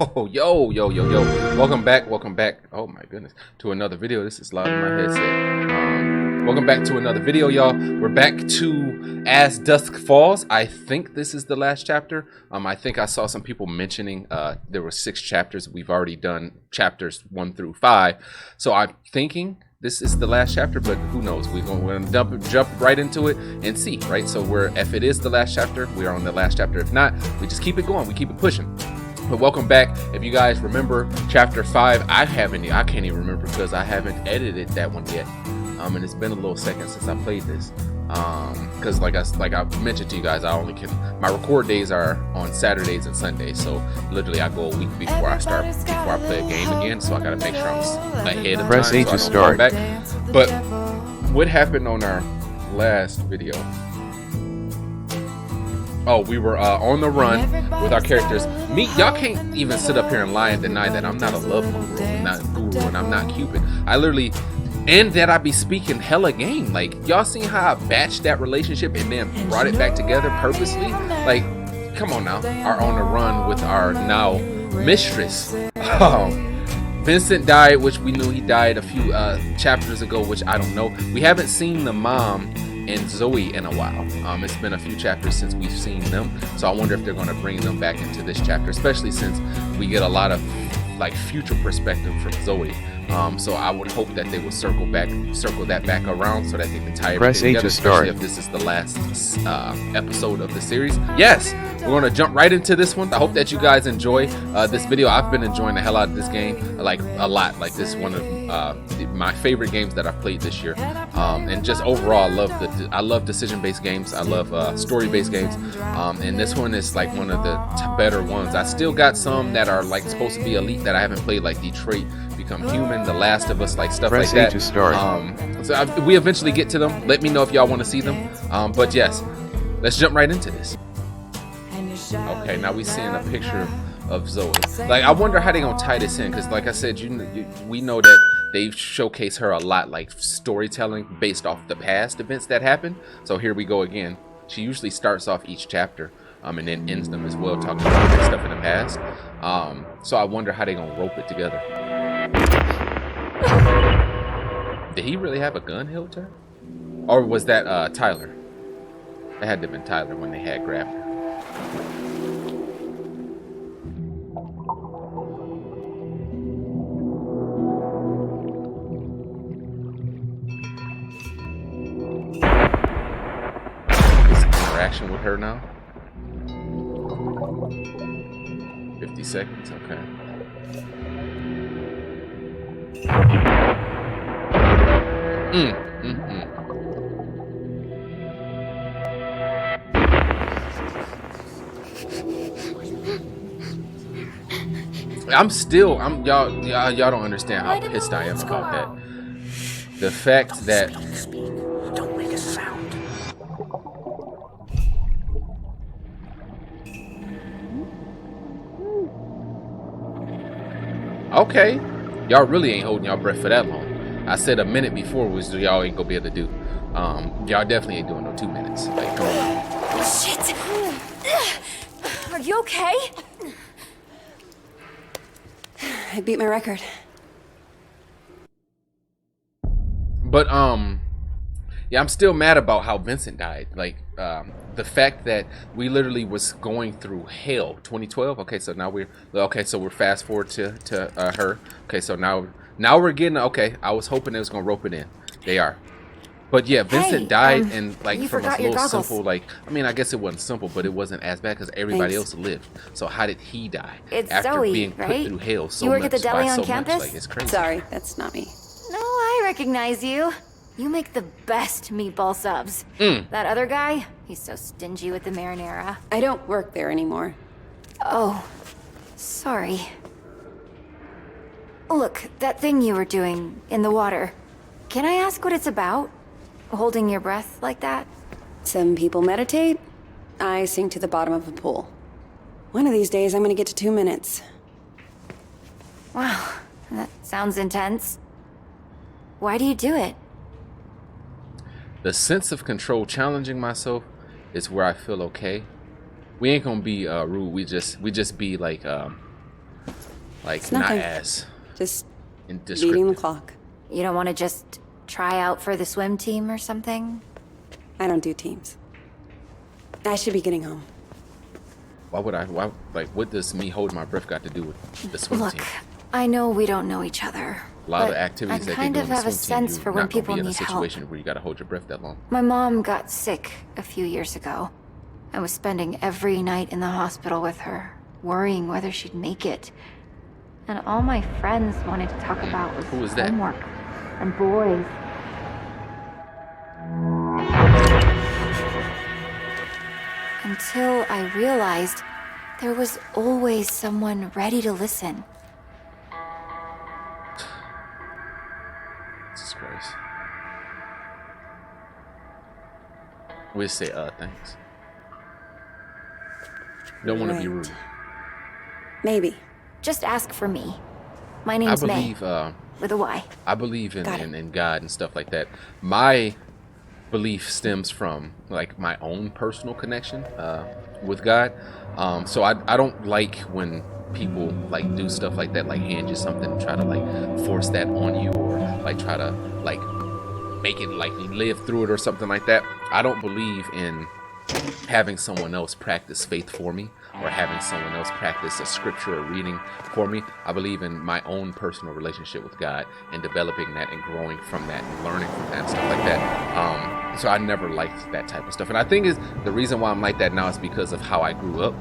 Yo, yo, yo, yo, yo. Welcome back. Welcome back. Oh my goodness. To another video. This is loud in my headset. Welcome back to another video, y'all. We're back to As Dusk Falls. I think this is the last chapter. I think I saw some people mentioning there were 6 chapters. We've already done chapters 1 through 5. So I'm thinking this is the last chapter, but who knows? We're gonna jump right into it and see, right? So if it is the last chapter, we are on the last chapter. If not, we just keep it going. We keep it pushing. But welcome back. If you guys remember chapter 5, I can't even remember because I haven't edited that one yet. And it's been a little second since I played this. Because like I mentioned to you guys, my record days are on Saturdays and Sundays. So literally I go a week before I play a game again. So I gotta make sure I'm ahead of Press time. A to start. Back. But what happened on our last video? Oh, we were on the run with our characters. Y'all can't even sit up here and lie and deny that I'm not a love guru, and I'm not Cupid. And that I be speaking hella game. Like, y'all seen how I batched that relationship and then brought it back together purposely? Like, come on now. Are on the run with our now mistress. Vincent died, which we knew he died a few chapters ago, which I don't know. We haven't seen the mom and Zoe in a while. It's been a few chapters since we've seen them, so I wonder if they're going to bring them back into this chapter, especially since we get a lot of like future perspective from Zoe. So I would hope that they will circle that back around so that they can tie everything together, especially if this is the last episode of the series. Yes, we're going to jump right into this one. I hope that you guys enjoy this video. I've been enjoying the hell out of this game, like a lot. Like, this is one of my favorite games that I've played this year. And just overall, I love decision-based games. I love story-based games. And this one is like one of the better ones. I still got some that are like supposed to be elite that I haven't played, like Detroit Become Human, The Last of Us, like stuff Press like that. A to start. We eventually get to them. Let me know if y'all want to see them. But yes, let's jump right into this. Okay, now we seeing a picture of Zoe. Like, I wonder how they gonna tie this in, because like I said, we know that they showcase her a lot, like storytelling based off the past events that happened. So here we go again. She usually starts off each chapter and then ends them as well, talking about that stuff in the past. So I wonder how they gonna rope it together. Did he really have a gun held to her? Or was that Tyler? It had to have been Tyler when they had grabbed her. This interaction with her now. 50 seconds, okay. Y'all don't understand how pissed I am about that. The fact that Don't make a sound. okay, y'all really ain't holding y'all breath for that long. I said a minute before was y'all ain't gonna be able to do. Y'all definitely ain't doing no 2 minutes. Like, come on. Shit! Are you okay? I beat my record. But yeah, I'm still mad about how Vincent died. Like, the fact that we literally was going through hell. 2012. Okay, so now we're fast forward to her. Okay, so now we're getting okay. I was hoping they was gonna rope it in. They are. But yeah, Vincent died, and like from a little simple, like, I mean, I guess it wasn't simple, but it wasn't as bad because everybody else lived. So how did he die after Zoe, being put right? through hell so you work much at the deli by on so campus? much? Like, it's crazy. Sorry, that's not me. No, I recognize you. You make the best meatball subs. That other guy, he's so stingy with the marinara. I don't work there anymore. Oh, sorry. Look, that thing you were doing in the water. Can I ask what it's about? Holding your breath like that? Some people meditate. I sink to the bottom of a pool. One of these days, I'm gonna get to 2 minutes. Wow, that sounds intense. Why do you do it? The sense of control, challenging myself, is where I feel okay. We ain't gonna be rude. We just be like like It's not nothing. as Just beating the indescriptive. clock. You don't want to just try out for the swim team or something? I don't do teams. I should be getting home. Why would I? Why like what does me holding my breath got to do with the swim Look, team? I know we don't know each other. A lot of but the activities I that they kind do of in the have a swim team, sense you're for when not gonna people be in a need help. situation where you got to hold your breath that long. My mom got sick a few years ago. I was spending every night in the hospital with her, worrying whether she'd make it. And all my friends wanted to talk about was Who was that? homework and boys. Until I realized there was always someone ready to listen. Jesus Christ. We just say thanks. Don't want to be Right. rude. Maybe. Just ask for me. My I name's May, believe with a Y. I believe in, Got it. in God and stuff like that. My belief stems from like my own personal connection with God. So I don't like when people like do stuff like that, like hand you something and try to like force that on you, or like try to like make it like live through it or something like that. I don't believe in having someone else practice faith for me, or having someone else practice a scripture or reading for me. I believe in my own personal relationship with God and developing that and growing from that and learning from that and stuff like that. So I never liked that type of stuff. And I think is the reason why I'm like that now is because of how I grew up.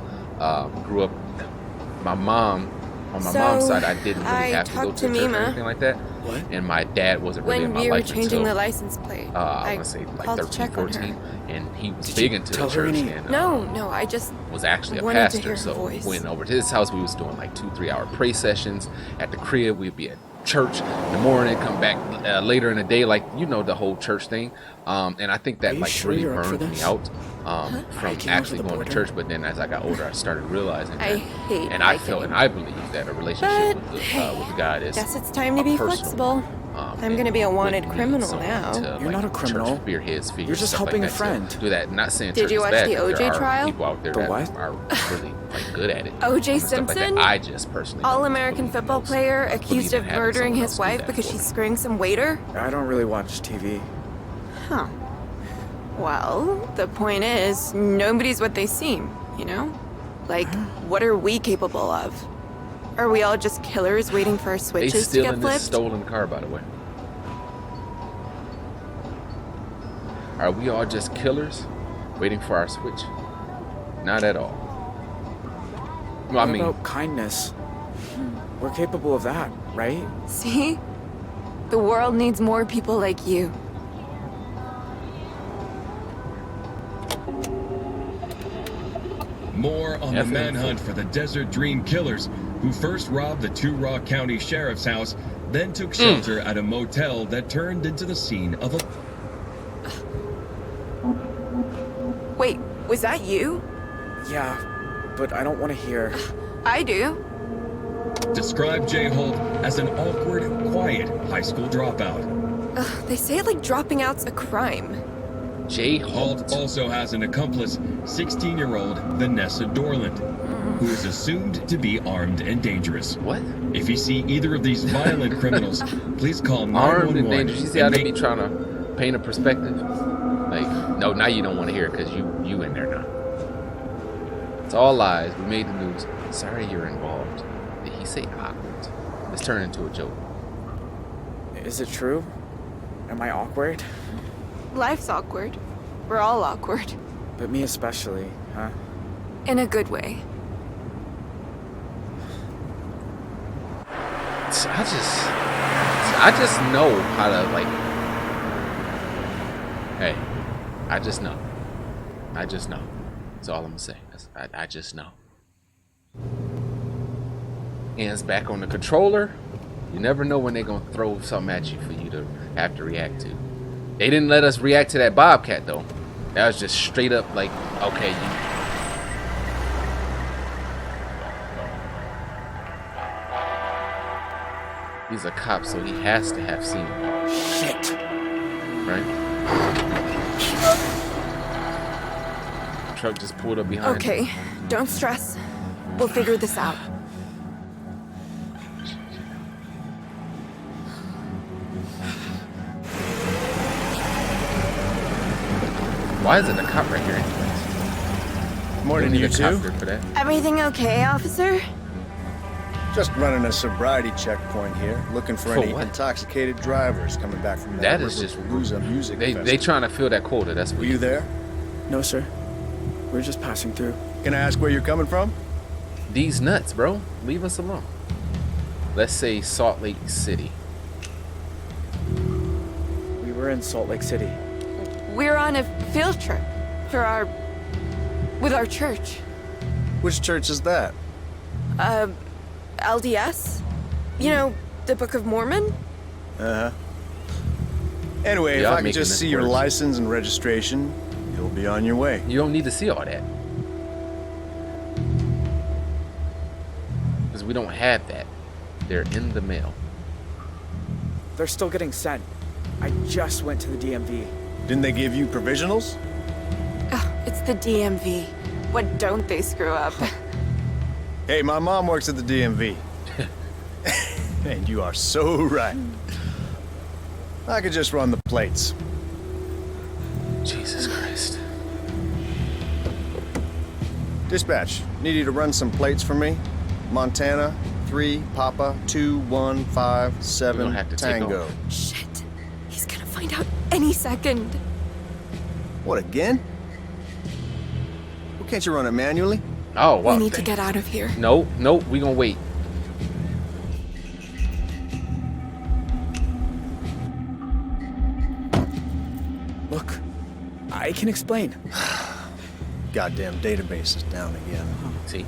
My mom, on my mom's side, I didn't really I have to go talked to to church or Mima. anything like that. What? And my dad wasn't really in When my we were life changing until the license plate, I want to say like called to 13, check on 14, her. and he was Did big you into the tell her church any- and No, I just was actually a wanted to hear pastor. her So voice. went over to his house. We was doing like 2-3 hour pray sessions at the crib. We'd be at church in the morning, come back later in the day, like you know the whole church thing. And I think Are that you like sure really you're up for burned me this? out from Hiking actually over the going to border? church. But then as I got older, I started realizing I that, hate and I felt hiking. and I believe that a relationship But with God is guess it's time to a be personal flexible. one. I'm gonna be a and wanted would need criminal someone now. to, You're like, not a criminal. church spearheads, figures, You're just stuff helping like a that, friend. to do that. Not saying Did church you is watch bad, the but there OJ are trial? people out there The that what? are really like good at it. O.J. and stuff like that. Simpson? I just personally don't All-American believe in football those. player I believe accused in of having murdering someone his else do wife that because for she's me. screwing some waiter? I don't really watch TV. Huh. Well, the point is, nobody's what they seem, you know? Like, what are we capable of? Are we all just killers waiting for our They switches to still get in this flipped? stolen car, by the way. Are we all just killers waiting for our switch? Not at all. Well, I What mean, about kindness? We're capable of that, right? See? The world needs more people like you. More on the manhunt for the Desert Dream Killers, who first robbed the Two Rock County Sheriff's house, then took shelter at a motel that turned into the scene of a... Wait, was that you? Yeah, but I don't want to hear. I do. Described Jay Holt as an awkward, quiet high school dropout. They say it like dropping out's a crime. Jay Holt Holt. also has an accomplice, 16-year-old Vanessa Dorland, who is assumed to be armed and dangerous. What? If you see either of these violent criminals, please call 911 Armed and dangerous. You see how and they be make- trying to paint a perspective? Like, no, now you don't want to hear it because you in there now. It's all lies. We made the news. Sorry you're involved. Did he say awkward? Let's turn into a joke. Is it true? Am I awkward? Life's awkward. We're all awkward. But me especially, huh? In a good way. I just know how to like. Hey, I just know. That's all I'm gonna say. I just know. Hands back on the controller. You never know when they're gonna throw something at you for you to have to react to. They didn't let us react to that Bobcat though. That was just straight up like, okay, he's a cop, so he has to have seen it, Shit. right? Truck just pulled up behind. Okay, don't stress. We'll figure this out. Why is it a cop right here anyways? Morning, We you don't need a two. cop for that. Everything okay, officer? Just running a sobriety checkpoint here, looking for For any what? intoxicated drivers coming back from That is just Riverpalooza music They festival. trying to fill that quota. That's what Were you there? No, sir. We're just passing through. Can I ask where you're coming from? These nuts, bro. Leave us alone. Let's say Salt Lake City. We were in Salt Lake City. We're on a field trip with our church. Which church is that? LDS? You know, the Book of Mormon? Uh-huh. Anyway, Y'all if I could making just this see your worse. license and registration, you'll be on your way. You don't need to see all that. Because we don't have that. They're in the mail. They're still getting sent. I just went to the DMV. Didn't they give you provisionals? Ugh, it's the DMV. What don't they screw up? Hey, my mom works at the DMV. And you are so right. I could just run the plates. Jesus Christ. Dispatch, need you to run some plates for me. Montana, 3, Papa, 2, 1, 5, We 7, don't have to take Tango. off. Shit. He's gonna find out any second. What, again? Well, can't you run it manually? Oh, wow. We need to get out of here. Nope, we gonna wait. Look, I can explain. Goddamn database is down again. See?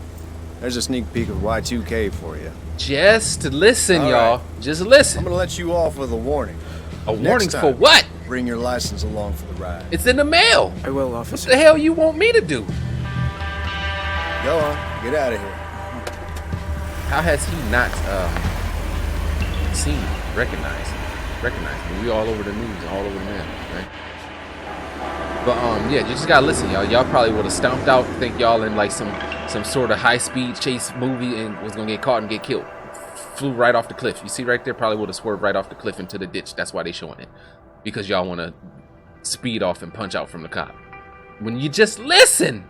There's a sneak peek of Y2K for you. Just listen, All y'all. right. Just I'm listen. gonna let you off with a warning. A Next warning time, for what? Bring your license along for the ride. It's in the mail. I will, What officer. the hell you want me to do? Go on, get out of here. How has he not seen, recognized? We all over the news, all over the mail, right? But yeah, you just gotta listen, y'all. Y'all probably would have stomped out, think y'all in like some sort of high-speed chase movie and was gonna get caught and get killed. Flew right off the cliff. You see right there, probably would have swerved right off the cliff into the ditch. That's why they showing it, because y'all want to speed off and punch out from the cop. When you just listen,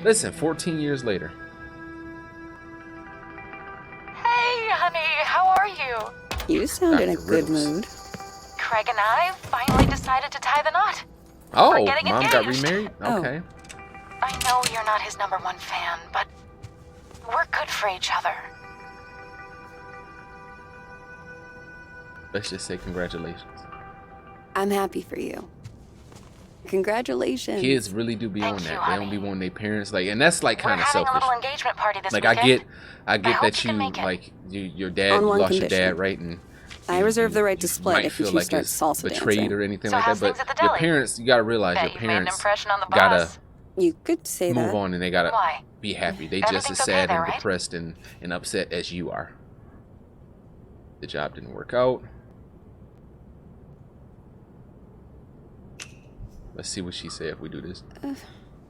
14 years later. Hey, honey, how are you? You sound in a Dr. good Riddles. mood. Craig and I finally decided to tie the knot. Oh, We're getting mom got engaged. remarried? Oh. Okay. I know you're not his number one fan, but we're good for each other. Let's just say congratulations. I'm happy for you. Congratulations. Kids really do be Thank on you, that. They don't honey. be wanting their parents like, and that's like We're kind of having a selfish. little engagement party this Like weekend. I get hope that you you can make it. like your dad On you one lost your condition. dad, right? And I you- reserve the right to you split might if you feel two like start it's salsa betrayed dancing. or anything So like how's that. But things at the your deli? parents, you gotta realize Bet your you've made an parents impression on the gotta boss. You could say move that. on and they gotta Why? be happy. They just as Everything's okay sad there, and right? depressed and upset as you are. The job didn't work out. Let's see what she said if we do this.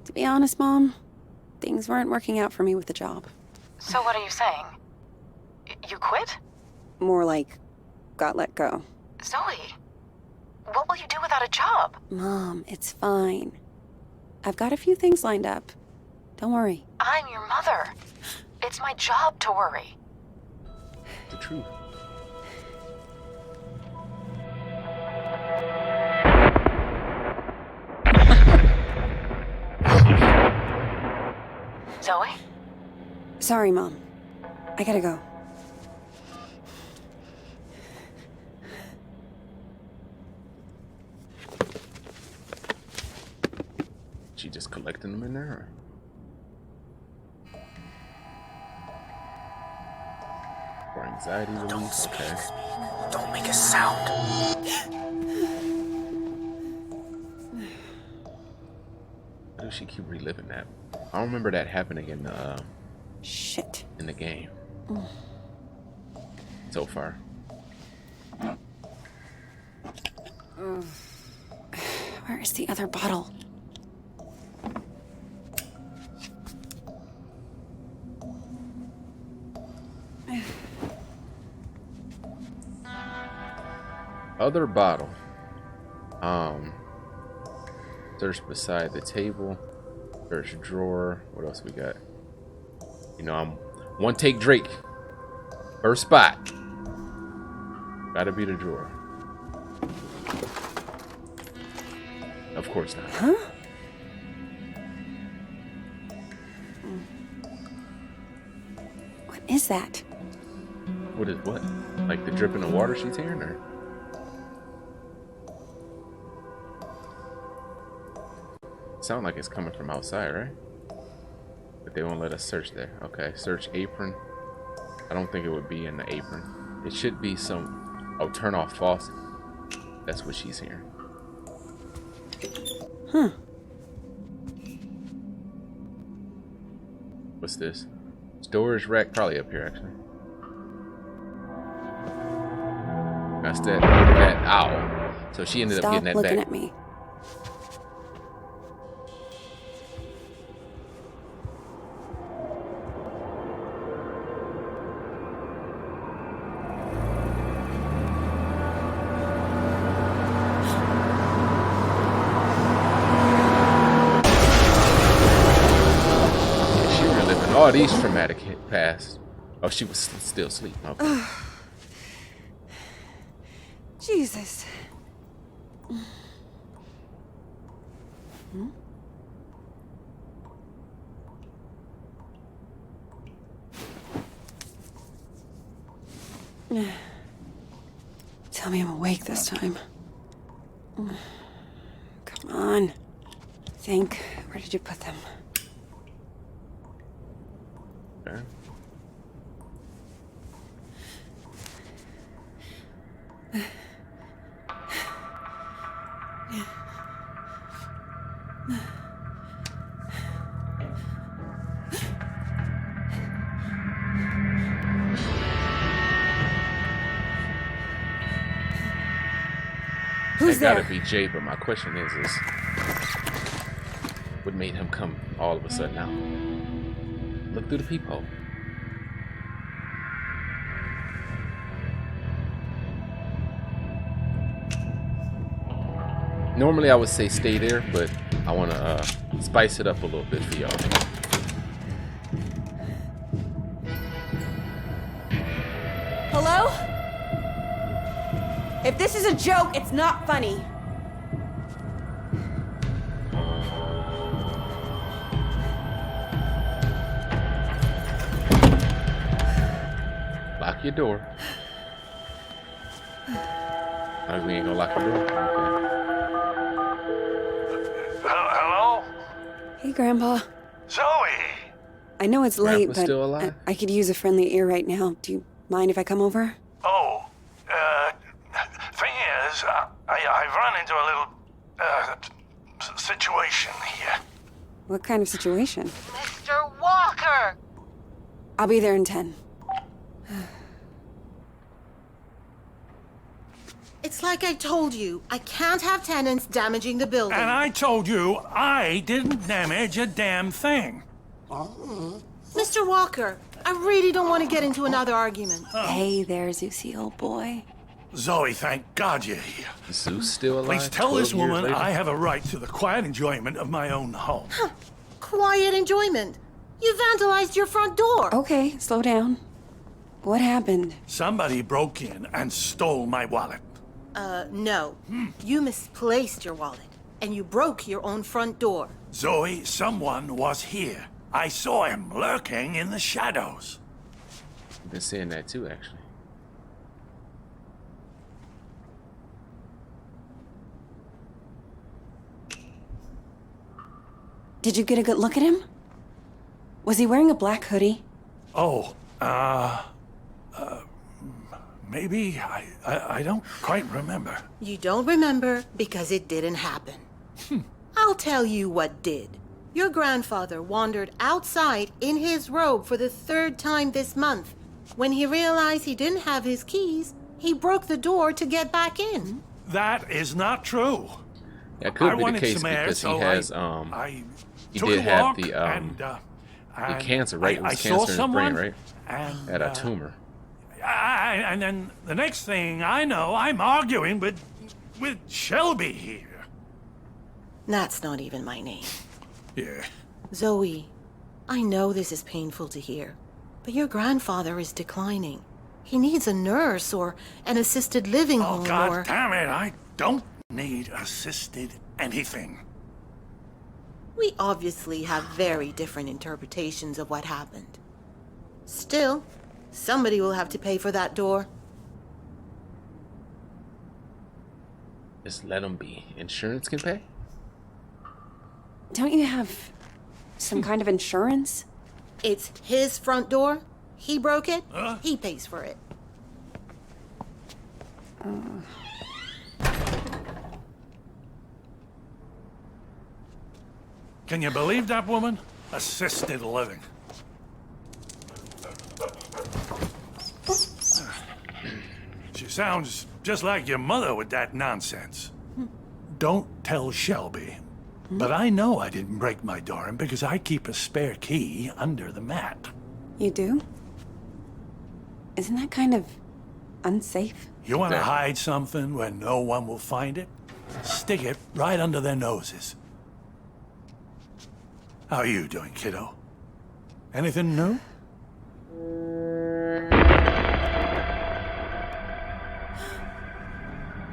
To be honest, Mom, things weren't working out for me with the job. So what are you saying? You quit? More like, got let go. Zoe, what will you do without a job? Mom, it's fine. I've got a few things lined up. Don't worry. I'm your mother. It's my job to worry. The truth. Zoe? Sorry, Mom. I gotta go. She just collecting them in there? Or? For anxiety relief? Don't speak. Okay. Don't make a sound. Why does she keep reliving that? I don't remember that happening Shit. in the game. So far. Where is the other bottle? Other bottle. Search beside the table. Search drawer. What else we got? You know, I'm one take Drake. First spot. Gotta be the drawer. Of course not. Huh? What is that? What is what? Like the dripping of water she's hearing, or? Sound like it's coming from outside, right? But they won't let us search there. Okay, search apron. I don't think it would be in the apron. It should be some. Oh, turn off faucet. That's what she's hearing. Huh. What's this? Storage rack, probably up here actually. That's that owl. So she ended up Stop getting that looking back. at me. Yeah, she reliving all these traumatic past. Oh, she was still asleep. Okay. Jesus. Tell me I'm awake this time. Come on. Think. Where did you put them? Okay. Who's It there? gotta be Jay, but my question is what made him come all of a sudden now? Look through the peephole. Normally I would say stay there, but I want to spice it up a little bit for y'all. Hello? If this is a joke, it's not funny. Lock your door. Oh, we ain't gonna lock the door? Okay. Hello? Hey, Grandpa. Zoe! I know it's late, Grandpa's but still alive? I could use a friendly ear right now. Do you mind if I come over? Oh, thing is, I've run into a little, situation here. What kind of situation? Mr. Walker! I'll be there in 10. It's like I told you. I can't have tenants damaging the building. And I told you I didn't damage a damn thing. Mr. Walker, I really don't want to get into another argument. Hey there, Zeusy, old boy. Zoe, thank God you're here. Zeus still alive? Please tell 12 this years woman later? I have a right to the quiet enjoyment of my own home. Quiet enjoyment. You vandalized your front door. Okay, slow down. What happened? Somebody broke in and stole my wallet. No. You misplaced your wallet, and you broke your own front door. Zoe, someone was here. I saw him lurking in the shadows. I've been saying that too, actually. Did you get a good look at him? Was he wearing a black hoodie? Oh, maybe. I don't quite remember. You don't remember because it didn't happen. I'll tell you what did. Your grandfather wandered outside in his robe for the 3rd time this month. When he realized he didn't have his keys, he broke the door to get back in. That is not true. That could I be the wanted case some air, because so he has he took did a have walk the and cancer, right? It was I cancer saw in his brain, someone, right? And, Had a tumor. And then the next thing I know, I'm arguing with Shelby here. That's not even my name. Yeah. Zoe, I know this is painful to hear, but your grandfather is declining. He needs a nurse or an assisted living Oh, home God or... damn it, I don't need assisted anything. We obviously have very different interpretations of what happened. Still, somebody will have to pay for that door. Just let them be. Insurance can pay? Don't you have some kind of insurance? It's his front door. He broke it. He pays for it. Can you believe that woman? Assisted living. She sounds just like your mother with that nonsense. Don't tell Shelby. But I know I didn't break my door in because I keep a spare key under the mat. You do? Isn't that kind of unsafe? You want to hide something where no one will find it? Stick it right under their noses. How are you doing, kiddo? Anything new?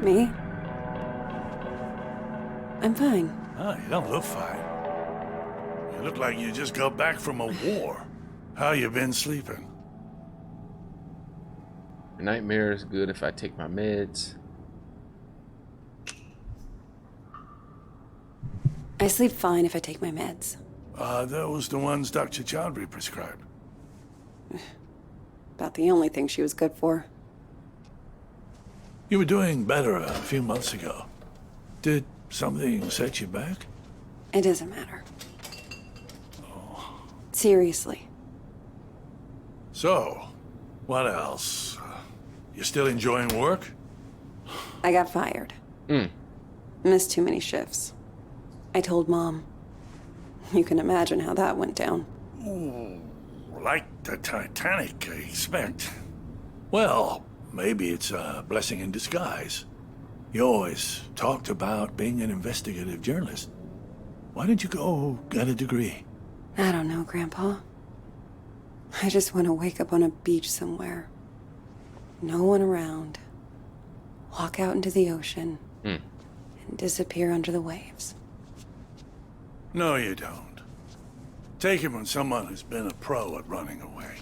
Me? I'm fine. Oh, you don't look fine. You look like you just got back from a war. How you been sleeping? Nightmare is good if I take my meds. I sleep fine if I take my meds. Those the ones Dr. Chowdhury prescribed. About the only thing she was good for. You were doing better a few months ago. Did something set you back? It doesn't matter. Seriously. So, what else? You still enjoying work? I got fired. Missed too many shifts. I told Mom. You can imagine how that went down. Ooh, like the Titanic, I expect. Well, maybe it's a blessing in disguise. You always talked about being an investigative journalist. Why didn't you go get a degree? I don't know, Grandpa. I just want to wake up on a beach somewhere. No one around. Walk out into the ocean. And disappear under the waves. No, you don't. Take it from someone who's been a pro at running away.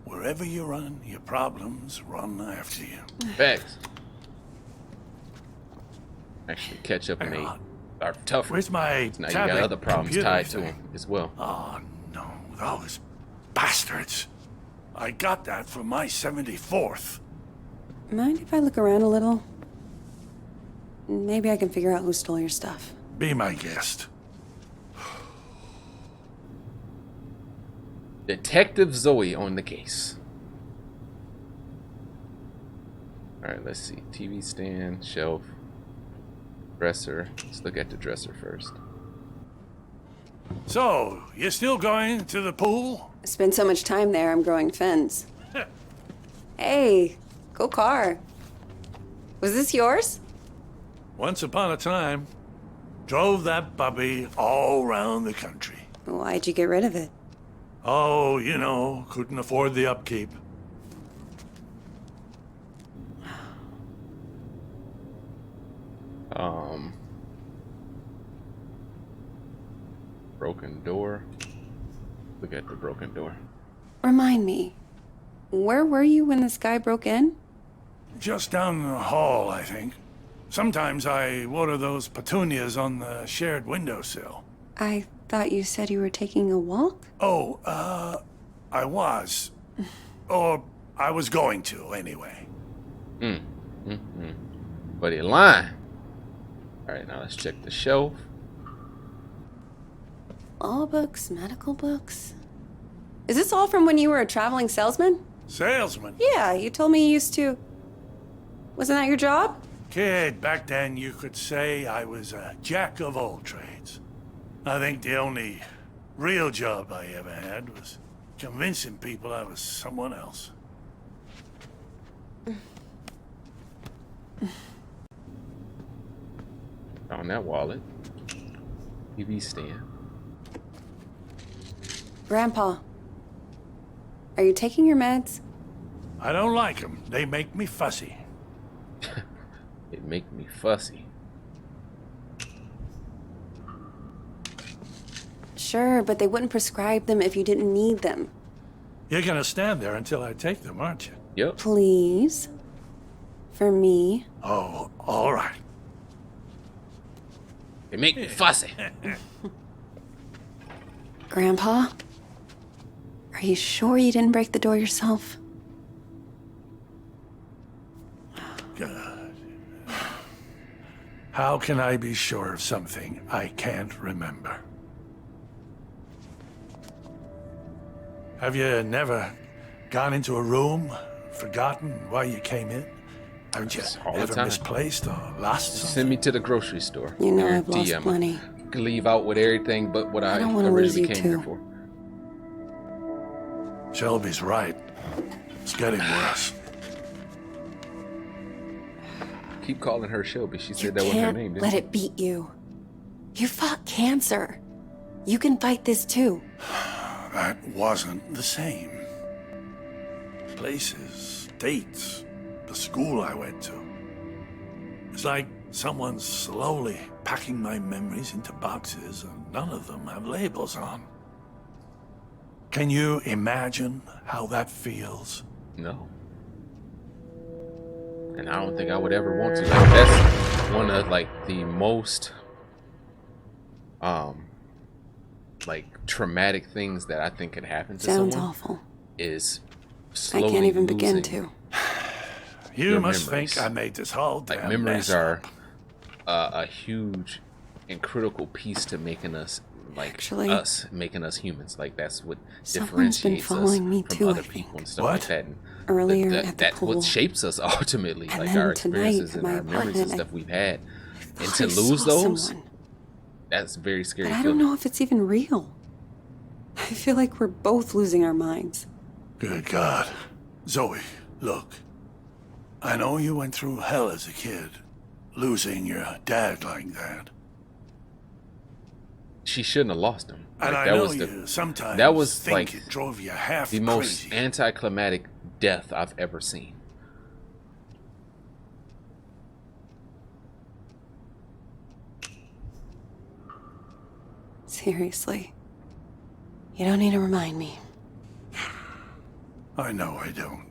Wherever you run, your problems run after you. Facts. Actually, catch up and they are tougher. Where's my Now you got tablet other problems computer tied to thing? them as well. Oh, no. Those bastards. I got that for my 74th. Mind if I look around a little? Maybe I can figure out who stole your stuff. Be my guest. Detective Zoe on the case. Alright, let's see. TV stand, shelf, dresser. Let's look at the dresser first. So, you still going to the pool? I spend so much time there, I'm growing fins. Hey, go car. Was this yours? Once upon a time, drove that puppy all around the country. Why'd you get rid of it? Oh, you know, couldn't afford the upkeep. Broken door. Look at the broken door. Remind me, where were you when this guy broke in? Just down the hall, I think. Sometimes I water those petunias on the shared windowsill. I thought you said you were taking a walk? Oh, I was. Or I was going to, anyway. But he lying. Alright, now let's check the shelf. Law books, medical books. Is this all from when you were a traveling salesman? Salesman? Yeah, you told me you used to. Wasn't that your job? Kid, back then you could say I was a jack of all trades. I think the only real job I ever had was convincing people I was someone else. Found that wallet. TV stand. Grandpa, are you taking your meds? I don't like them. They make me fussy. It make me fussy. Sure, but they wouldn't prescribe them if you didn't need them. You're gonna stand there until I take them, aren't you? Yep. Please. For me. Oh, all right. They make me fussy. Grandpa? Are you sure you didn't break the door yourself? God. How can I be sure of something I can't remember? Have you never gone into a room, forgotten why you came in? Haven't you All the ever time. misplaced or lost something? Send me to the grocery store. You know I've Guarantee lost I'm plenty. gonna leave out with everything but what I don't wanna lose originally you came here too. for. Shelby's right. It's getting worse. Keep calling her Shelby. She You said that was her can't name, didn't let she? it beat you. You fought cancer. You can fight this too. That wasn't the same. Places, dates, the school I went to. It's like someone's slowly packing my memories into boxes and none of them have labels on. Can you imagine how that feels? No. And I don't think I would ever want to. Like, that's one of like the most like traumatic things that I think could happen to Sounds someone awful. is I slowly can't even begin losing to. You your must memories. think I made this whole Like damn memories mess are up. a huge and critical piece to making us like Actually, us, making us humans. Like that's what Someone's been differentiates us following me from too, other I people think. and stuff What? like that. And Earlier that, at the that's pool. what shapes us ultimately, And like then our tonight experiences at and my our memories and apartment, stuff we've had. And thought to I lose saw those, someone. that's very scary. But I don't feeling. know if it's even real. I feel like we're both losing our minds. Good God. Zoe, look. I know you went through hell as a kid, losing your dad like that. She shouldn't have lost him. And Like, I that know was you sometimes that was think like it drove you half the most crazy. anticlimactic death I've ever seen. Seriously. You don't need to remind me. I know I don't.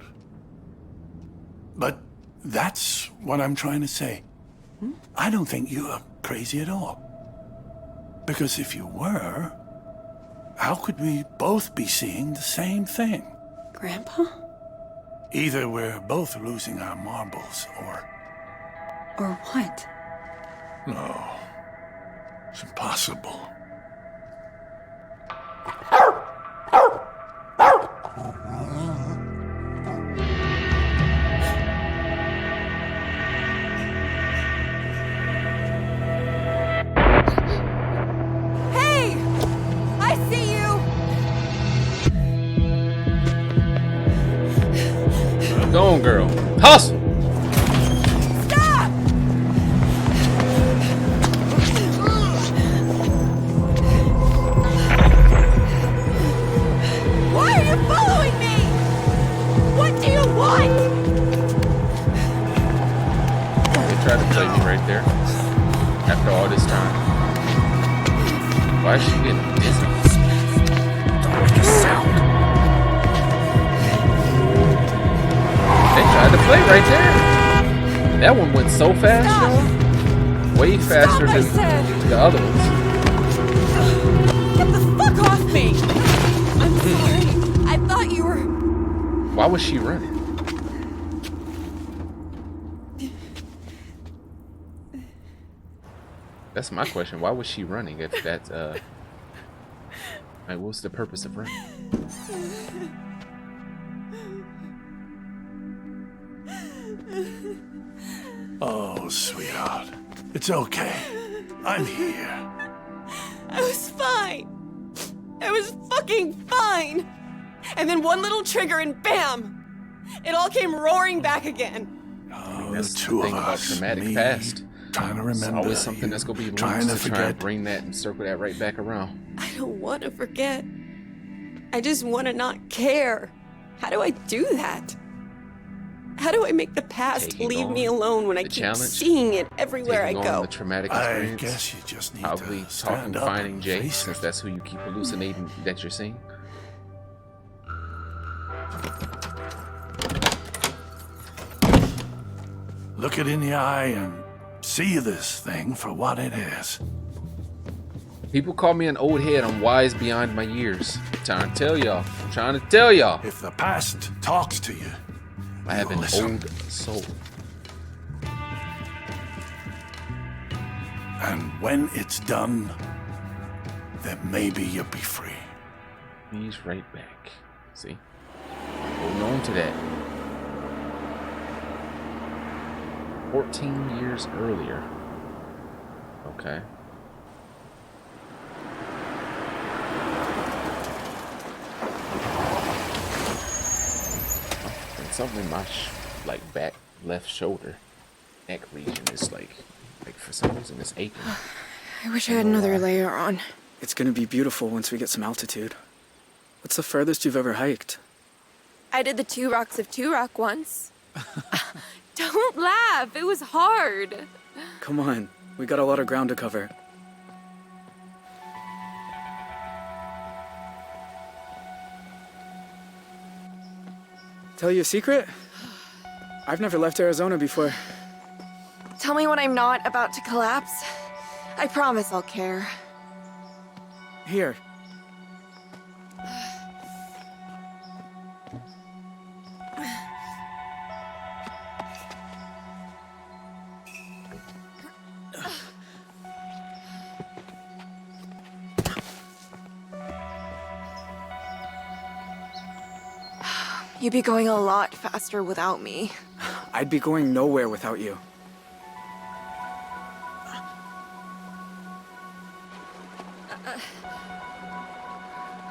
But that's what I'm trying to say. I don't think you are crazy at all. Because if you were, how could we both be seeing the same thing? Grandpa? Either we're both losing our marbles, or... Or what? No. It's impossible. Hey! I see you! Go on, girl. Hustle! Stop! Why are you following me? What do you want? They tried to play me right there. After all this time. Why is she getting dizzy? Don't make a sound. They tried to play right there. That one went so fast, y'all. Way faster Stop, I than said. the other ones. Get the fuck off me! I'm sorry. I thought you were... Why was she running? That's my question. Why was she running if that's like what's the purpose of running? Oh, sweetheart. It's okay. I'm here. I was fine. I was fucking fine. And then one little trigger and bam! It all came roaring back again. Oh, That's the two the thing of about us. traumatic me, past. trying to It's remember. always something that's gonna be trying loose to to try and forget. bring that and circle that right back around. I don't want to forget. I just want to not care. How do I do that? How do I make the past Taking leave me on alone when I the keep challenge, seeing it everywhere I Taking go? on the traumatic I experience. guess you just need Probably to stand talking, up finding and Jay, face since it. that's who you keep hallucinating that you're seeing. Look it in the eye and see this thing for what it is. People call me an old head. I'm wise beyond my years. I'm trying to tell y'all. I'm trying to tell y'all. If the past talks to you, I have an listen. old soul. And when it's done, then maybe you'll be free. He's right back. See? Holding on to that. 14 years earlier. Okay. And something in my like back left shoulder neck region is like for some reason it's aching. I wish I had another layer on. It's gonna be beautiful once we get some altitude. What's the furthest you've ever hiked? I did the 2 rocks of 2 Rock once. Don't laugh. It was hard. Come on, we got a lot of ground to cover. Tell you a secret? I've never left Arizona before. Tell me when I'm not about to collapse. I promise I'll care. Here. You'd be going a lot faster without me. I'd be going nowhere without you.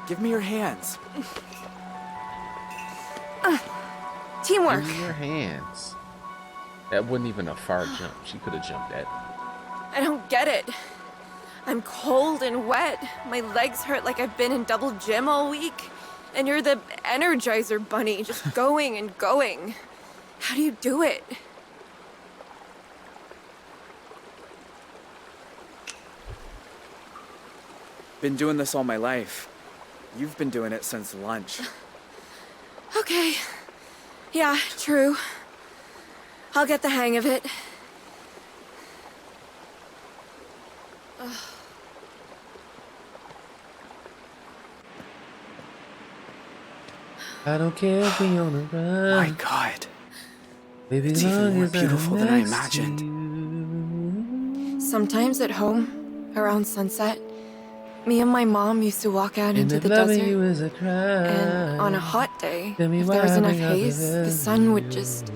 Give me your hands. Teamwork. In your hands. That wasn't even a far jump. She could have jumped that. I don't get it. I'm cold and wet. My legs hurt like I've been in double gym all week. And you're the Energizer Bunny, just going and going. How do you do it? Been doing this all my life. You've been doing it since lunch. Okay. Yeah, true. I'll get the hang of it. I don't care if we on the run. My God. Baby, It's even more beautiful than I imagined. Sometimes at home, around sunset, me and my mom used to walk out into the desert. And on a hot day, if there was enough haze, the sun would just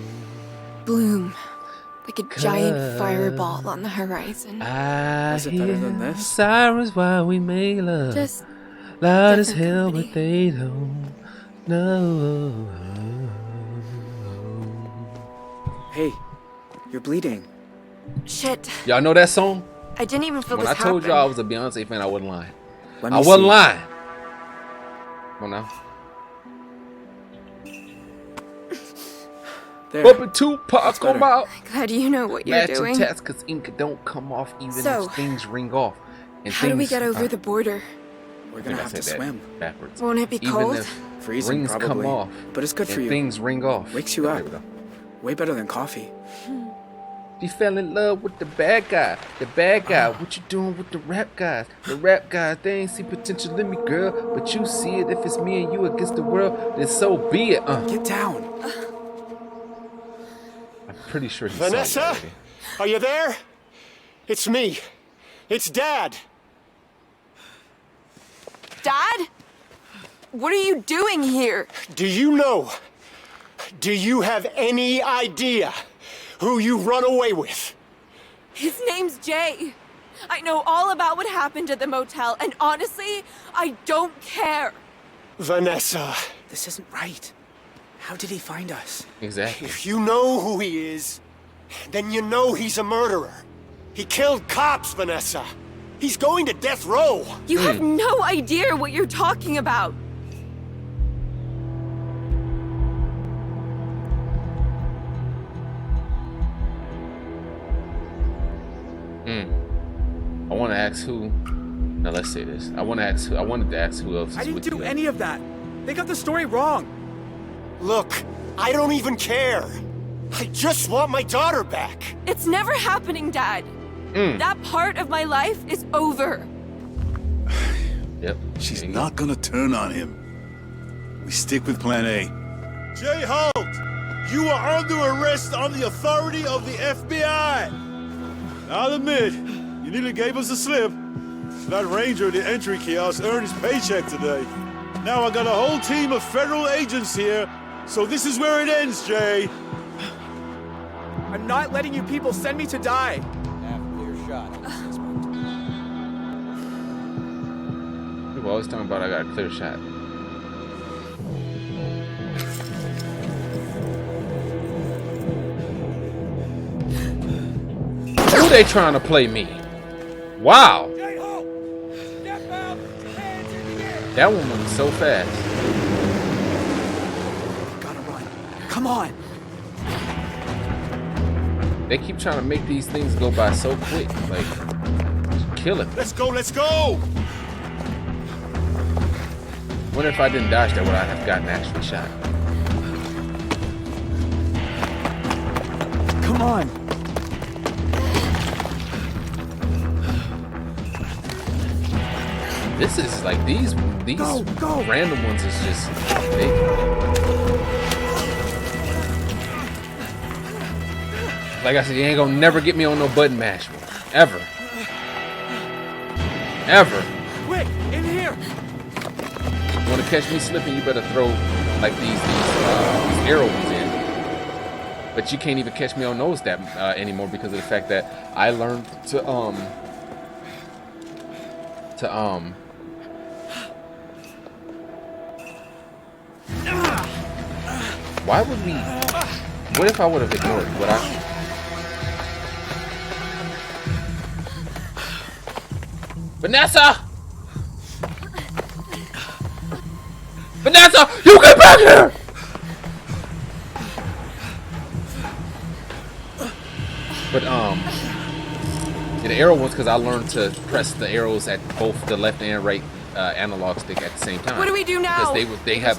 bloom like a giant fireball on the horizon. Was it better than this? Sirens while we make love. Just Loud as different hell, company. but they don't know. Hey, you're bleeding. shit. Y'all know that song? I didn't even feel When I this told happen. y'all I was a Beyonce fan, I wasn't lying. Let I me wasn't see. lying. Come on now. There. Up in Tupac, come better. out. Glad you know what you're Matching doing. tats, cause ink don't come off even So, if things ring off. And How do we things- get over the border? We're I gonna think I have to said that swim. backwards. Won't it be Even cold? if Freezing, rings come probably. off, But it's good and for you. things ring off. Wakes you There up. we go. Way better than coffee. She fell in love with the bad guy. The bad guy. What you doing with the rap guys? The rap guys, they ain't see potential in me, girl. But you see it. If it's me and you against the world, then so be it. Get down. I'm pretty sure he's Vanessa? Are you there? It's me. It's Dad. Dad? What are you doing here? Do you know? Do you have any idea who you run away with? His name's Jay. I know all about what happened at the motel, and honestly, I don't care. Vanessa. This isn't right. How did he find us? Exactly. If you know who he is, then you know he's a murderer. He killed cops, Vanessa. He's going to death row. You have no idea what you're talking about. I want to ask who. Now let's say this. I wanted to ask who else is I didn't with do you. any of that. They got the story wrong. Look, I don't even care. I just want my daughter back. It's never happening, Dad. That part of my life is over. Yep. She's not gonna turn on him. We stick with plan A. Jay Holt, you are under arrest on the authority of the FBI. I'll admit, you nearly gave us a slip. That ranger at the entry kiosk earned his paycheck today. Now I got a whole team of federal agents here, so this is where it ends, Jay. I'm not letting you people send me to die. People always talking about I got a clear shot. Who they trying to play me? Wow. That one was so fast. Gotta run. Come on. They keep trying to make these things go by so quick. Like, kill it. Let's go, let's go! Wonder if I didn't dodge that, would I have gotten actually shot? Come on. This is like these Go. random ones is just they, like I said, you ain't gonna never get me on no button mash one. Ever. Ever. Quick, in here. You wanna catch me slipping, you better throw like these arrow ones in. But you can't even catch me on those that anymore because of the fact that I learned to why would we? What if I would have ignored it? Would I? Vanessa! Vanessa! You get back here! But yeah, the arrow ones because I learned to press the arrows at both the left and right analog stick at the same time. What do we do now? Because they have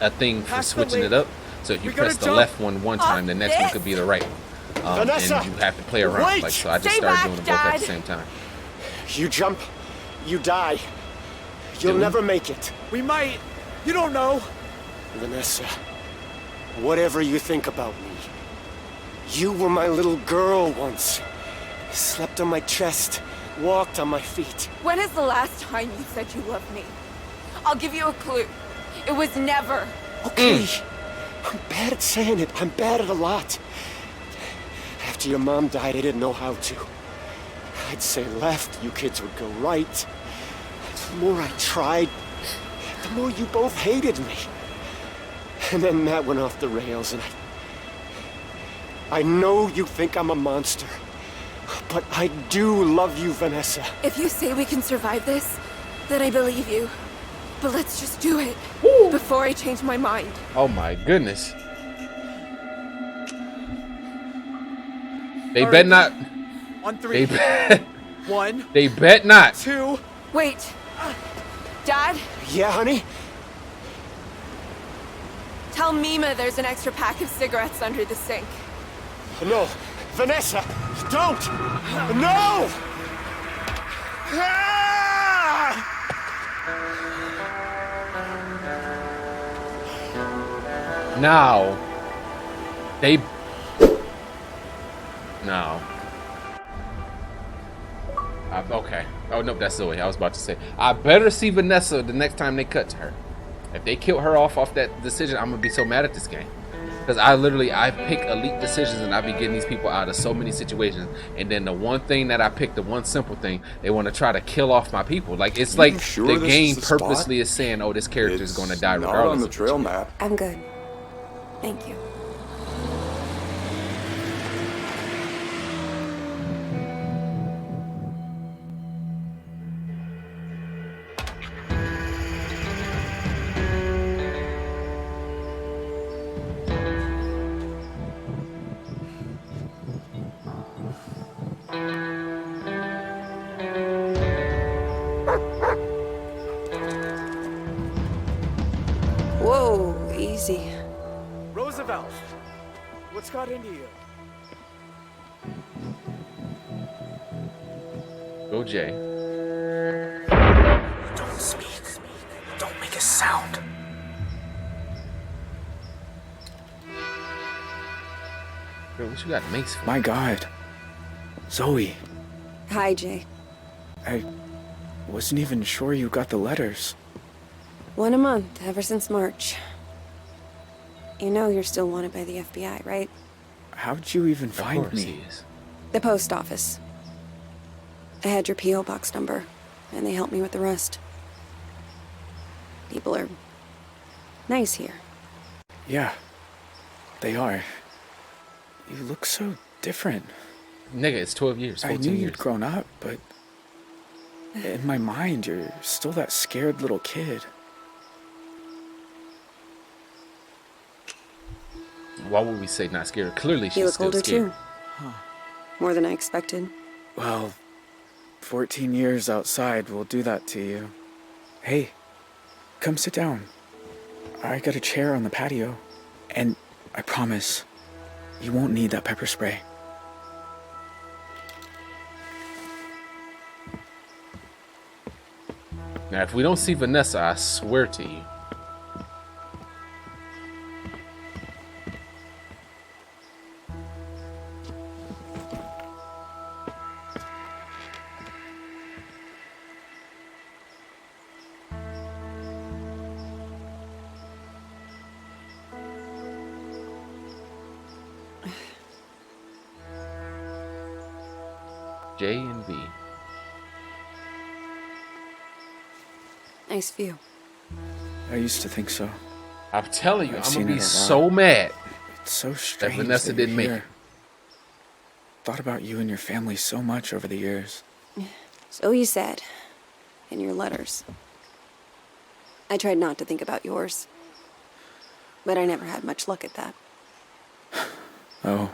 a thing for switching it up. So if you press the left one time, the next one could be the right one. And you have to play around. Like so, I just started doing them both at the same time. You jump, you die. You'll never make it. We might. You don't know. Vanessa, whatever you think about me, you were my little girl once. Slept on my chest, walked on my feet. When is the last time you said you loved me? I'll give you a clue. It was never. Okay. I'm bad at saying it. I'm bad at a lot. After your mom died, I didn't know how to. I'd say left, you kids would go right. The more I tried, the more you both hated me. And then that went off the rails, and I know you think I'm a monster, but I do love you, Vanessa. If you say we can survive this, then I believe you. But let's just do it before I change my mind. Oh my goodness. They bet not. On three. They bet. One. They bet not. Two. Wait. Dad? Yeah, honey? Tell Mima there's an extra pack of cigarettes under the sink. No. Vanessa, don't! No! Ah! Now. They. No. Okay. Oh, no, that's Zoe. I was about to say. I better see Vanessa the next time they cut to her. If they kill her off that decision, I'm going to be so mad at this game. Because I pick elite decisions and I be getting these people out of so many situations. And then the one thing that I picked, the one simple thing, they want to try to kill off my people. Like, it's like the game purposely is saying, oh, this character is going to die regardless. Not on the trail map. I'm good. Thank you. Whoa, easy. Roosevelt, what's got into you? Go, Jay. Don't speak. Don't make a sound. Girl, what you got mace for? My God. Zoe, Hi, Jay. I wasn't even sure you got the letters. 1 a month, ever since March. You know you're still wanted by the FBI, right? How'd you even find Of course me? he is. The post office. I had your P.O. box number, and they helped me with the rest. People are nice here. Yeah, they are. You look so different. Nigga, it's 12 years, 14 I knew years. you'd grown up, but in my mind, you're still that scared little kid. Why would we say not scared? Clearly she's You look still older scared. too. More than I expected. Well, 14 years outside will do that to you. Hey, come sit down. I got a chair on the patio. And I promise, you won't need that pepper spray. Now, if we don't see Vanessa, I swear to you. J and V. Nice view. I used to think so. I'm telling you, I've I'm seen gonna be it a lot. so mad It's so that strange Vanessa that didn't you're make here. it. Thought about you and your family so much over the years. So you said. In your letters. I tried not to think about yours. But I never had much luck at that. Oh,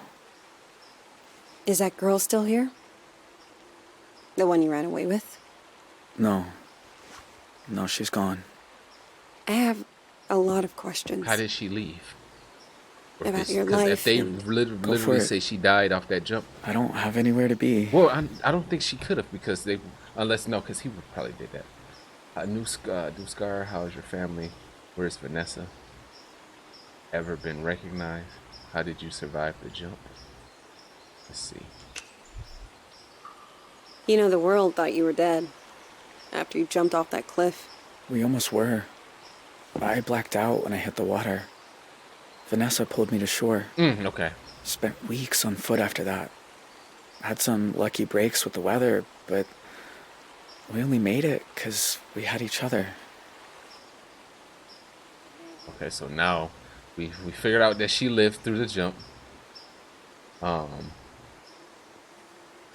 Is that girl still here? The one you ran away with? no. No, she's gone. I have a lot of questions. How did she leave? About your Because if life they and- Go for literally it. say she died off that jump, I don't have anywhere to be. well, I don't think she could have because they, unless no, because he would probably did that. Duskar, how's your family? Where's Vanessa? Ever been recognized? How did you survive the jump? Let's see. You know, the world thought you were dead. After you jumped off that cliff. We almost were. I blacked out when I hit the water. Vanessa pulled me to shore. Okay. Spent weeks on foot after that. Had some lucky breaks with the weather, but we only made it because we had each other. Okay, so now we figured out that she lived through the jump.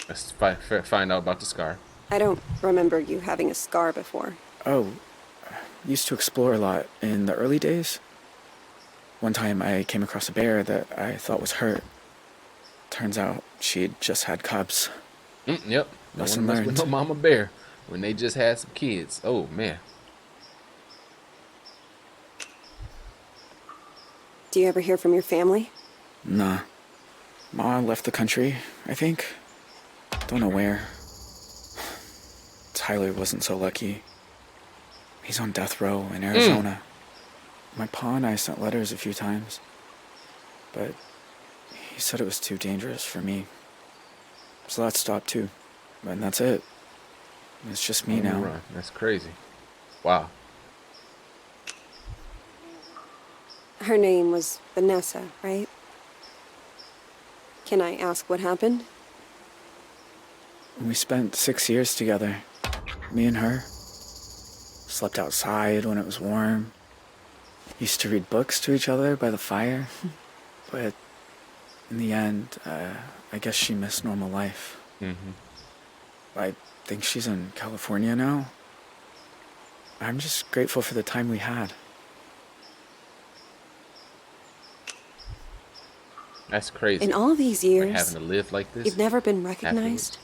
Let's find out about the scar. I don't remember you having a scar before. Oh, used to explore a lot in the early days. One time I came across a bear that I thought was hurt. Turns out she'd just had cubs. Yep. No Lesson one mess with learned. no mama bear when they just had some kids. Oh man. Do you ever hear from your family? Nah. Ma left the country, I think. Don't know where. Tyler wasn't so lucky. He's on death row in Arizona. My pa and I sent letters a few times. But he said it was too dangerous for me. So that stopped too. And that's it. It's just me On the now. run. That's crazy. Wow. Her name was Vanessa, right? Can I ask what happened? We spent 6 years together. Me and her. Slept outside when it was warm. Used to read books to each other by the fire. But in the end, I guess she missed normal life. I think she's in California now. I'm just grateful for the time we had. That's crazy. In all these Like years, having to live like this. you've never been recognized?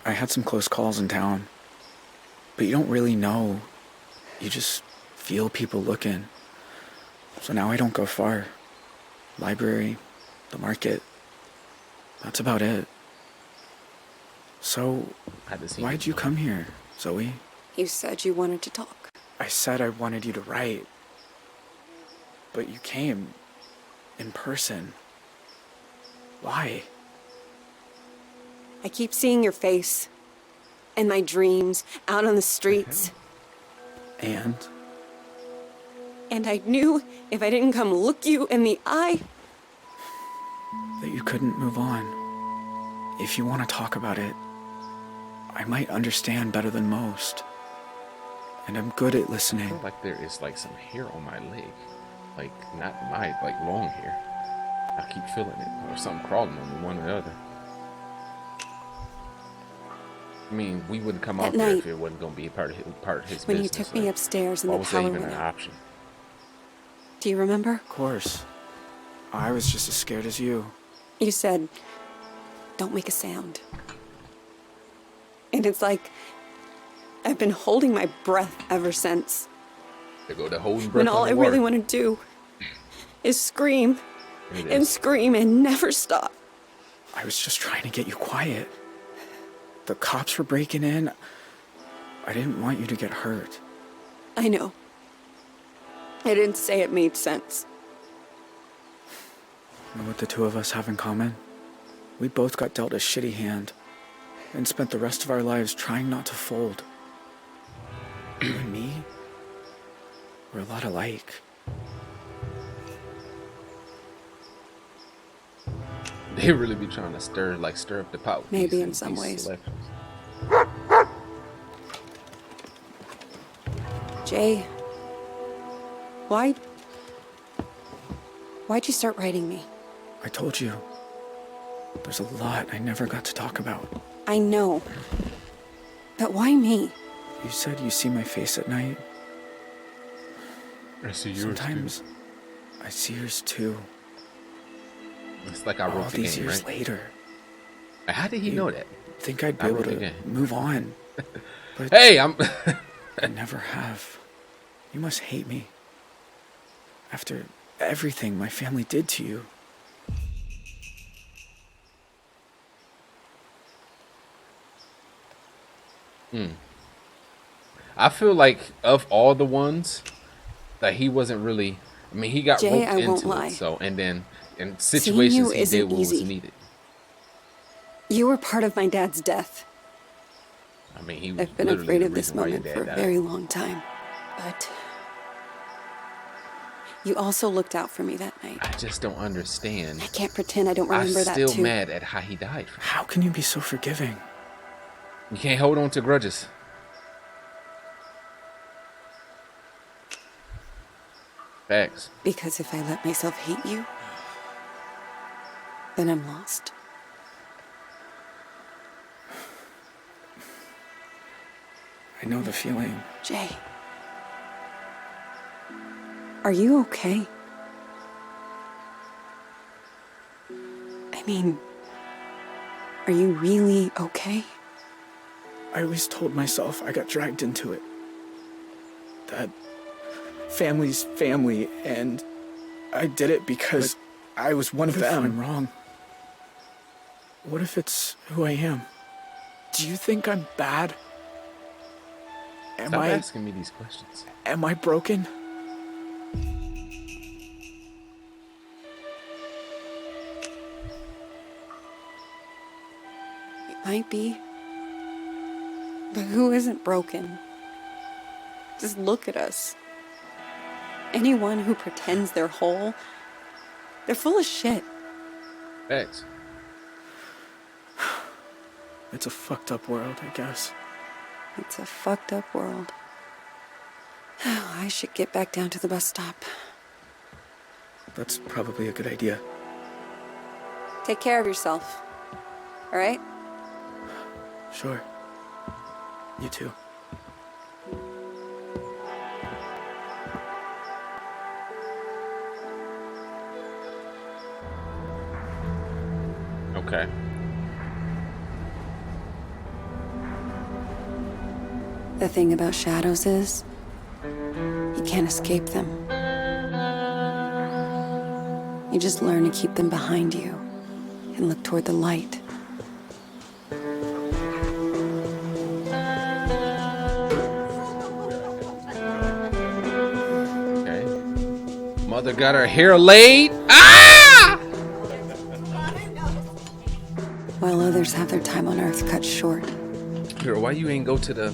I had some close calls in town, but you don't really know. You just feel people looking. So now I don't go far. Library, the market. That's about it. So, why'd you come here, Zoe? You said you wanted to talk. I said I wanted you to write. But you came in person. Why? I keep seeing your face. In my dreams, out on the streets. And? And I knew if I didn't come look you in the eye... that you couldn't move on. If you want to talk about it, I might understand better than most. And I'm good at listening. I feel like there is like some hair on my leg. Like, not my, like, long hair. I keep feeling it. Or something crawling on me, one or the other. I mean, we wouldn't come out there if it wasn't going to be part of his business. When you took me upstairs and the was power that even went an out. option? Do you remember? Of course. I was just as scared as you. You said, don't make a sound. And it's like, I've been holding my breath ever since. They go to holding breath When all I underwater. really want to do is scream and scream and never stop. I was just trying to get you quiet. The cops were breaking in. I didn't want you to get hurt. I know. I didn't say it made sense. You know what the two of us have in common? We both got dealt a shitty hand and spent the rest of our lives trying not to fold. You and me, we're a lot alike. They really be trying to stir up the pot. Maybe in some ways. Selections. Jay, why'd you start writing me? I told you. There's a lot I never got to talk about. I know. But why me? You said you see my face at night. I see yours Sometimes too. I see yours too. It's like I wrote all the these game, years right? later. How did he know that? Think I'd be I able wrote the to game. move on. But Hey, I'm I never have. You must hate me. After everything my family did to you. I feel like of all the ones that he wasn't really. I mean, he got Jay, roped I won't into lie. it. So, and then in Seeing situations you he isn't did what was easy. needed. You were part of my dad's death. I mean, he was I've been literally afraid the of this reason why your moment dad for a died. very long time. But you also looked out for me that night. I just don't understand. I can't pretend I don't I'm remember that still too. mad at how he died. How can you be so forgiving? You can't hold on to grudges. Facts. Because if I let myself hate you, then I'm lost. I know the feeling. Jay, are you okay? I mean, are you really okay? I always told myself I got dragged into it. That family's family, and I did it because I was one of them. I'm wrong. What if it's who I am? Do you think I'm bad? Stop asking me these questions. Am I broken? It might be. But who isn't broken? Just look at us. Anyone who pretends they're whole, they're full of shit. Facts. It's a fucked up world, I guess. It's a fucked up world. I should get back down to the bus stop. That's probably a good idea. Take care of yourself. All right? Sure. You too. Okay. The thing about shadows is, you can't escape them. You just learn to keep them behind you and look toward the light. Okay. Mother got her hair laid. Ah! While others have their time on Earth cut short. Girl, why you ain't go to the...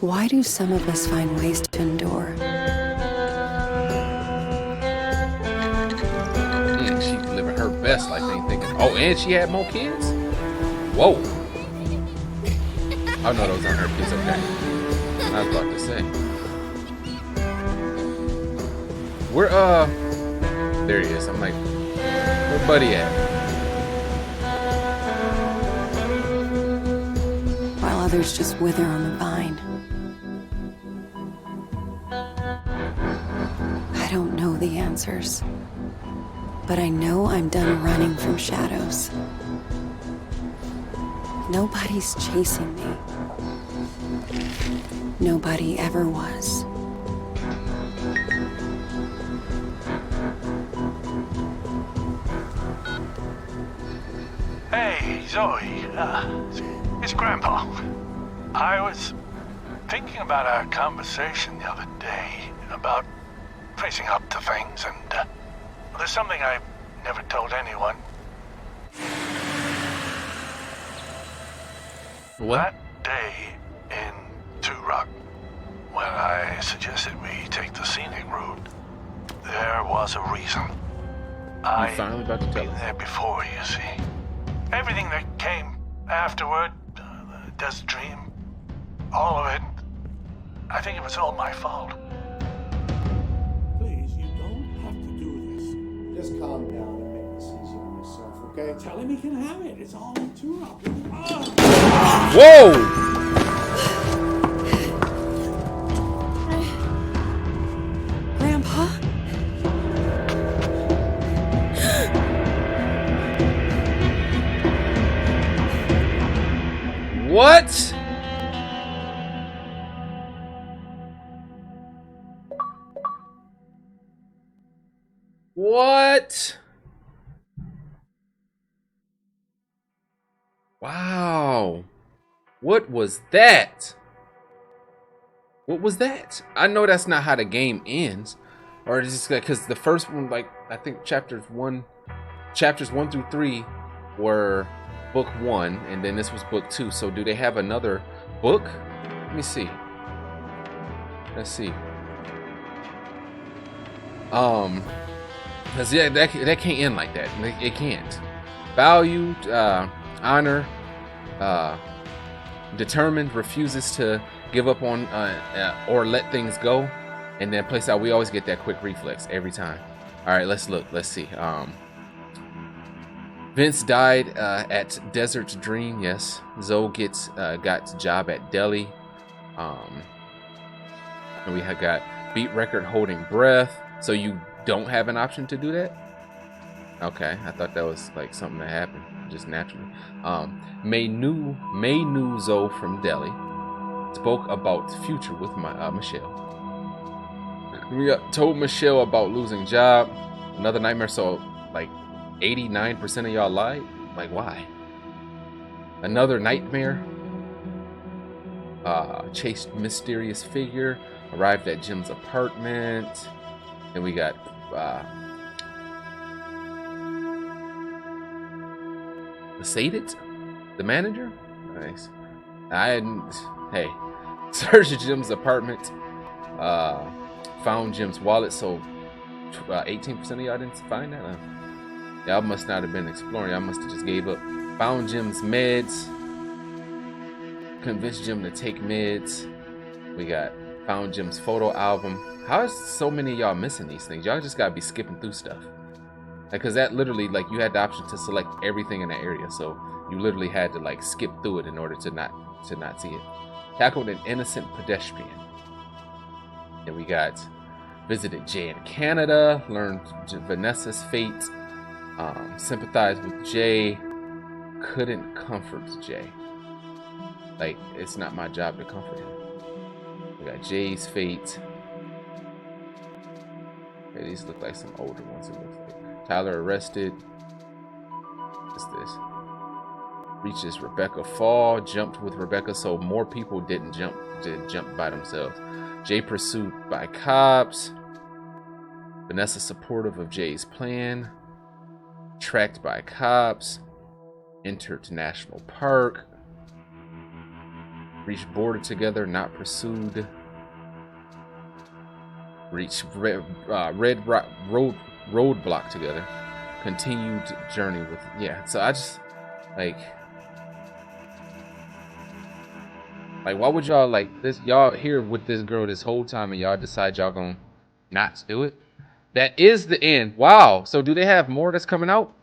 Why do some of us find ways to endure? She's living her best like they ain't thinking. Oh, and she had more kids? Whoa. Oh, no, those aren't her kids. Okay. I was about to say. Where, there he is. I'm like, where Buddy at? While others just wither on the vine. I don't know the answers, but I know I'm done running from shadows. Nobody's chasing me. Nobody ever was. Hey, Zoe. It's Grandpa. I was thinking about our conversation the other day about facing up to things, and there's something I never told anyone. What? That day in Two Rock, when I suggested we take the scenic route, there was a reason. I finally about to tell been us. there before, you see. Everything that came afterward, the Desert Dream, all of it, I think it was all my fault. Please, you don't have to do this. Just calm down and make this easy on yourself, okay? Tell him he can have it. It's all too up. Whoa! Grandpa? What? What? Wow. What was that? What was that? I know that's not how the game ends. Or it's just because the first one, like, I think chapters 1 through 3 were book 1, and then this was book 2. So do they have another book? Let me see. Let's see. Cause yeah, that can't end like that. It can't. Value, honor, determined, refuses to give up on or let things go, and then place out. We always get that quick reflex every time. All right, let's look. Let's see. Vince died at Desert Dream. Yes. Zoe got job at Delhi. And we have got beat record holding breath. So you don't have an option to do that? Okay, I thought that was like something that happened just naturally. May knew Zoe from Delhi. Spoke about future with Michelle. We told Michelle about losing job. Another nightmare. So like 89% of y'all lied. Like why? Another nightmare. Chased mysterious figure. Arrived at Jim's apartment. And we got Sadit, the manager. Nice. Hey, searched Jim's apartment. Found Jim's wallet. So 18% of y'all didn't find that. Y'all must not have been exploring. Y'all must have just gave up. Found Jim's meds. Convinced Jim to take meds. We got found Jim's photo album. How is so many of y'all missing these things? Y'all just gotta be skipping through stuff. Because that literally, like, you had the option to select everything in the area, so you literally had to like skip through it in order to not see it. Tackled an innocent pedestrian. Then we got visited Jay in Canada, learned Vanessa's fate. Sympathized with Jay, couldn't comfort Jay. Like, it's not my job to comfort him. We got Jay's fate. Okay, these look like some older ones, it looks like. Tyler arrested. What's this? Reaches Rebecca fall, jumped with Rebecca, so more people didn't jump by themselves. Jay pursued by cops. Vanessa supportive of Jay's plan. Tracked by cops. Entered National Park. Reached border together, not pursued. Reached red roadblock together. Continued journey with, yeah. So I just like why would y'all like this? Y'all here with this girl this whole time and y'all decide y'all gonna not do it? That is the end. Wow. So do they have more that's coming out?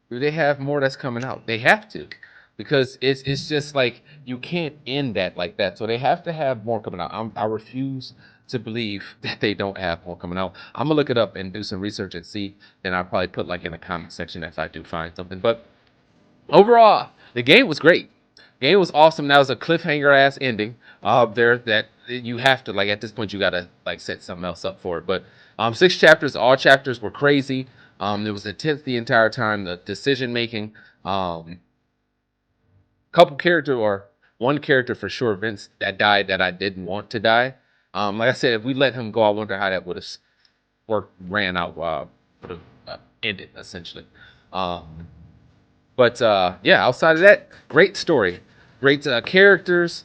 Do they have more that's coming out? They have to, because it's just like you can't end that like that. So they have to have more coming out. I refuse to believe that they don't have more coming out. I'm gonna look it up and do some research and see. Then I'll probably put like in the comment section if I do find something. But overall, the game was great. The game was awesome. That was a cliffhanger ass ending. There that you have to like at this point you gotta like set something else up for it. But 6 chapters, all chapters were crazy. It was intense the entire time. The decision making, one character for sure, Vince, that died that I didn't want to die. Like I said, if we let him go, I wonder how that would have ran out, would have ended essentially. But yeah, outside of that, great story, great characters,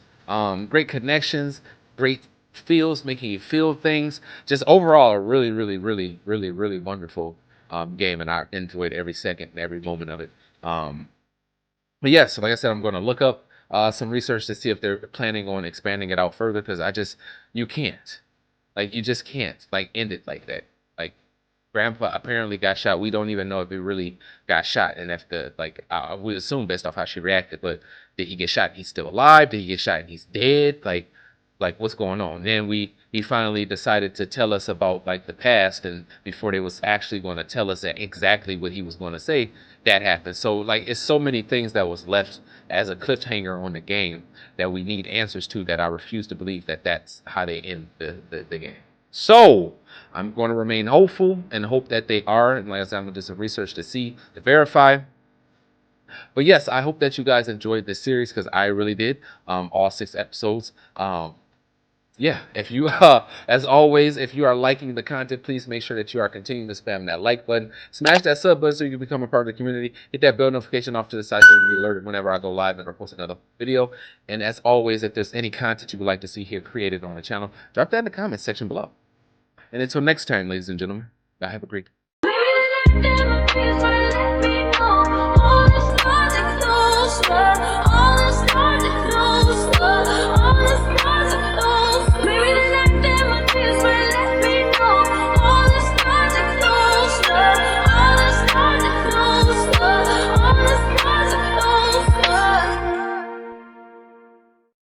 great connections, great feels, making you feel things. Just overall, a really, really, really, really, really wonderful game, and I enjoyed every second and every moment of it. But yeah, so like I said, I'm going to look up some research to see if they're planning on expanding it out further, because you can't, like, you just can't, like, end it like that. Like, Grandpa apparently got shot. We don't even know if he really got shot, and if we assume based off how she reacted, but did he get shot and he's still alive? Did he get shot and he's dead? Like what's going on? Then he finally decided to tell us about like the past, and before they was actually going to tell us exactly what he was going to say, that happened. So like it's so many things that was left as a cliffhanger on the game that we need answers to, that I refuse to believe that that's how they end the game. So I'm going to remain hopeful and hope that they are, and like I said, I'm going to do some research to verify. But yes, I hope that you guys enjoyed this series, because I really did. All 6 episodes. Yeah, if you as always, if you are liking the content, please make sure that you are continuing to spam that like button, smash that sub button so you can become a part of the community, hit that bell notification off to the side so you can be alerted whenever I go live and or post another video. And as always, if there's any content you would like to see here created on the channel, drop that in the comment section below. And until next time, ladies and gentlemen, have a great day.